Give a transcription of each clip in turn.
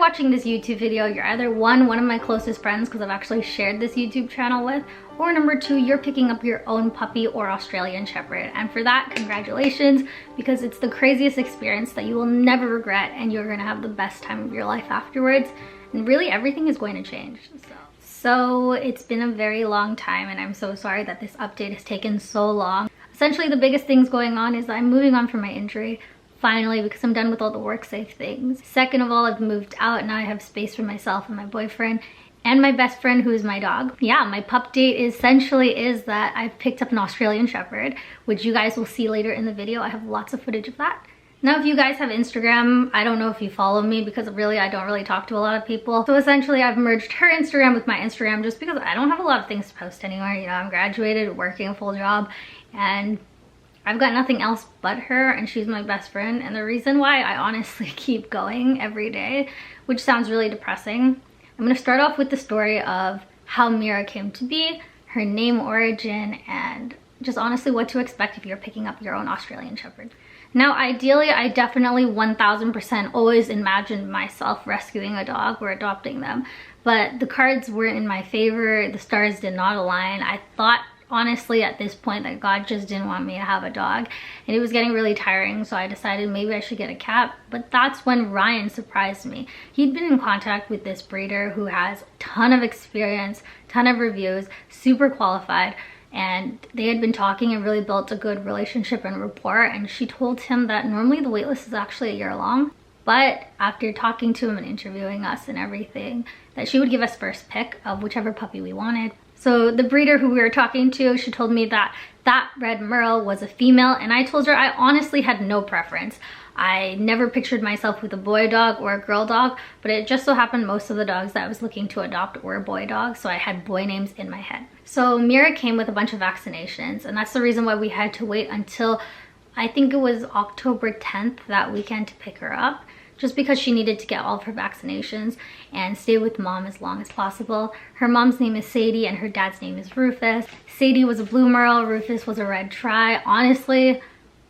watching this YouTube video, you're either one of my closest friends because I've actually shared this YouTube channel with, or number two, you're picking up your own puppy or Australian Shepherd. And for that, congratulations, because it's the craziest experience that you will never regret, and you're gonna have the best time of your life afterwards. And really everything is going to change. So it's been a very long time, and I'm so sorry that this update has taken so long. Essentially, the biggest things going on is I'm moving on from my injury, finally, because I'm done with all the work safe things. Second of all, I've moved out. Now I have space for myself and my boyfriend and my best friend, who is my dog. Yeah, my pup date essentially is that I've picked up an Australian Shepherd, which you guys will see later in the video. I have lots of footage of that. Now, if you guys have Instagram, I don't know if you follow me, because really, I don't really talk to a lot of people. So essentially, I've merged her Instagram with my Instagram just because I don't have a lot of things to post anymore. You know, I'm graduated, working a full job, and I've got nothing else but her, and she's my best friend. And the reason why I honestly keep going every day, which sounds really depressing, I'm gonna start off with the story of how Mira came to be, her name origin, and just honestly what to expect if you're picking up your own Australian Shepherd. Now, ideally, I definitely 1000% always imagined myself rescuing a dog or adopting them, but the cards weren't in my favor. The stars did not align. I thought, honestly, at this point, that God just didn't want me to have a dog, and it was getting really tiring, so I decided maybe I should get a cat. But that's when Ryan surprised me. He'd been in contact with this breeder who has a ton of experience, ton of reviews, super qualified, and they had been talking and really built a good relationship and rapport. And she told him that normally the waitlist is actually a year long, but after talking to him and interviewing us and everything, that she would give us first pick of whichever puppy we wanted. So the breeder who we were talking to, she told me that that red Merle was a female, and I told her I honestly had no preference. I never pictured myself with a boy dog or a girl dog, but it just so happened most of the dogs that I was looking to adopt were boy dogs, so I had boy names in my head. So Mira came with a bunch of vaccinations, and that's the reason why we had to wait until I think it was October 10th that weekend to pick her up, just because she needed to get all of her vaccinations and stay with mom as long as possible. Her mom's name is Sadie and her dad's name is Rufus. Sadie was a blue Merle, Rufus was a red Tri. Honestly,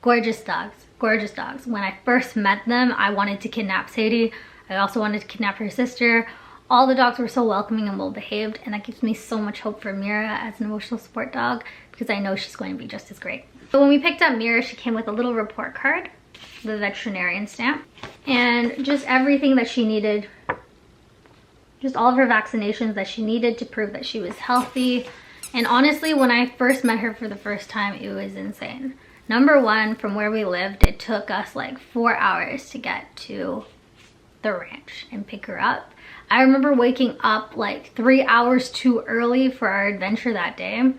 gorgeous dogs, gorgeous dogs. When I first met them, I wanted to kidnap Sadie. I also wanted to kidnap her sister. All the dogs were so welcoming and well behaved, and that gives me so much hope for Mira as an emotional support dog, because I know she's going to be just as great. So when we picked up Mira, she came with a little report card, the veterinarian stamp, and just everything that she needed, just all of her vaccinations that she needed to prove that she was healthy. And honestly, when I first met her for the first time, it was insane. Number one, from where we lived, it took us like 4 hours to get to the ranch and pick her up. I remember waking up like 3 hours too early for our adventure that day.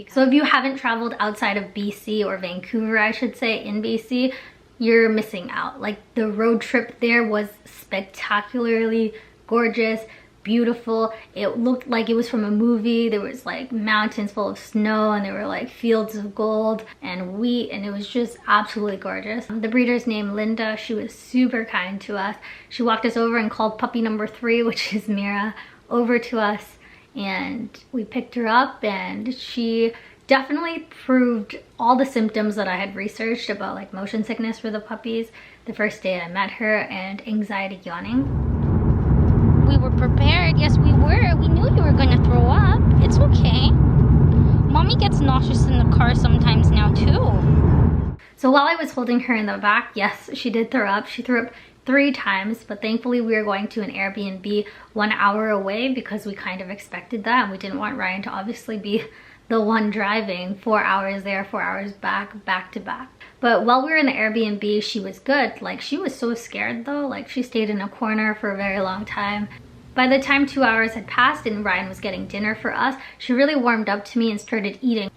So if you haven't traveled outside of BC, or Vancouver, I should say, in BC, you're missing out. Like, the road trip there was spectacularly gorgeous, beautiful. It looked like it was from a movie. There was like mountains full of snow, and there were like fields of gold and wheat, and it was just absolutely gorgeous. The breeder's named Linda. She was super kind to us. She walked us over and called puppy number 3, which is Mira, over to us, and we picked her up, and she definitely proved all the symptoms that I had researched about, like motion sickness for the puppies the first day I met her, and anxiety yawning. We were prepared. Yes, we were. We knew you were going to throw up. It's okay. Mommy gets nauseous in the car sometimes now too. So while I was holding her in the back, yes, she did throw up. She threw up 3 times, but thankfully we were going to an Airbnb 1 hour away, because we kind of expected that, and we didn't want Ryan to obviously be the one driving 4 hours there, 4 hours back to back. But while we were in the Airbnb, she was good. Like, she was so scared though. Like, she stayed in a corner for a very long time. By the time 2 hours had passed and Ryan was getting dinner for us, she really warmed up to me and started eating.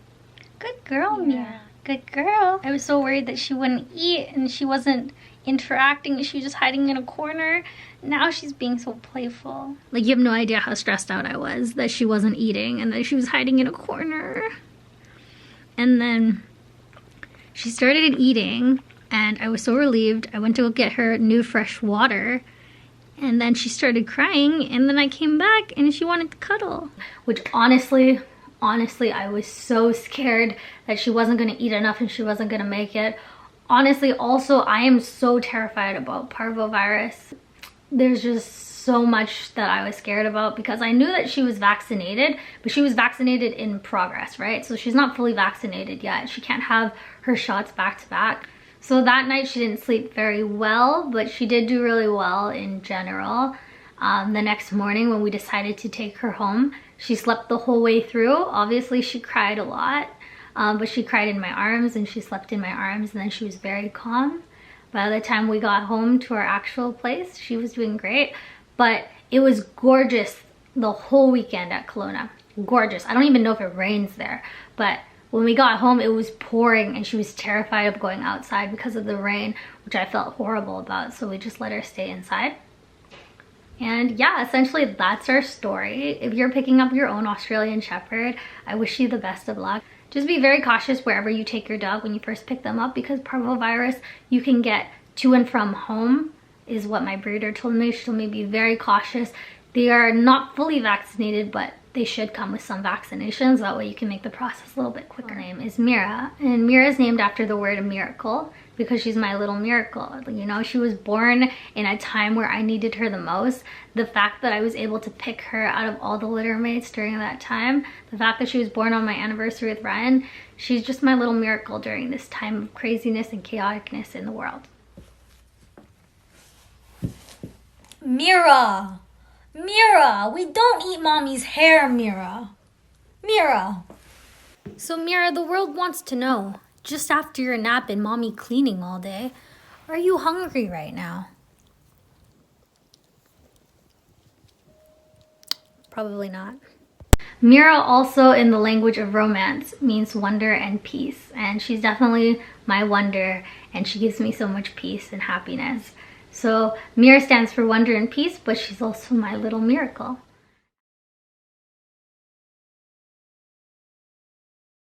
Good girl, Mira. Good girl. I was so worried that she wouldn't eat and she wasn't interacting. She was just hiding in a corner. Now she's being so playful. Like, you have no idea how stressed out I was that she wasn't eating and that she was hiding in a corner. And then she started eating, and I was so relieved. I went to go get her new fresh water, and then she started crying, and then I came back and she wanted to cuddle. Which honestly, I was so scared that she wasn't gonna eat enough and she wasn't gonna make it. Honestly, also, I am so terrified about parvovirus. There's just so much that I was scared about because I knew that she was vaccinated, but she was vaccinated in progress, right? So she's not fully vaccinated yet. She can't have her shots back to back. So that night she didn't sleep very well, but she did do really well in general. The next morning when we decided to take her home, she slept the whole way through. Obviously she cried a lot, but she cried in my arms and she slept in my arms, and then she was very calm. By the time we got home to our actual place, she was doing great, but it was gorgeous the whole weekend at Kelowna. Gorgeous. I don't even know if it rains there, but when we got home, it was pouring and she was terrified of going outside because of the rain, which I felt horrible about, so we just let her stay inside. And yeah, essentially that's our story. If you're picking up your own Australian Shepherd, I wish you the best of luck. Just be very cautious wherever you take your dog when you first pick them up, because parvovirus you can get to and from home is what my breeder told me. She told me be very cautious. They are not fully vaccinated, but they should come with some vaccinations. That way you can make the process a little bit quicker. Her name is Mira, and Mira is named after the word miracle because she's my little miracle. You know, she was born in a time where I needed her the most. The fact that I was able to pick her out of all the litter mates during that time, the fact that she was born on my anniversary with Ryan, she's just my little miracle during this time of craziness and chaoticness in the world. Mira! Mira! We don't eat mommy's hair, Mira! Mira! So Mira, the world wants to know, just after your nap and mommy cleaning all day, are you hungry right now? Probably not. Mira also, in the language of romance, means wonder and peace, and she's definitely my wonder, and she gives me so much peace and happiness. So Mira stands for wonder and peace, but she's also my little miracle.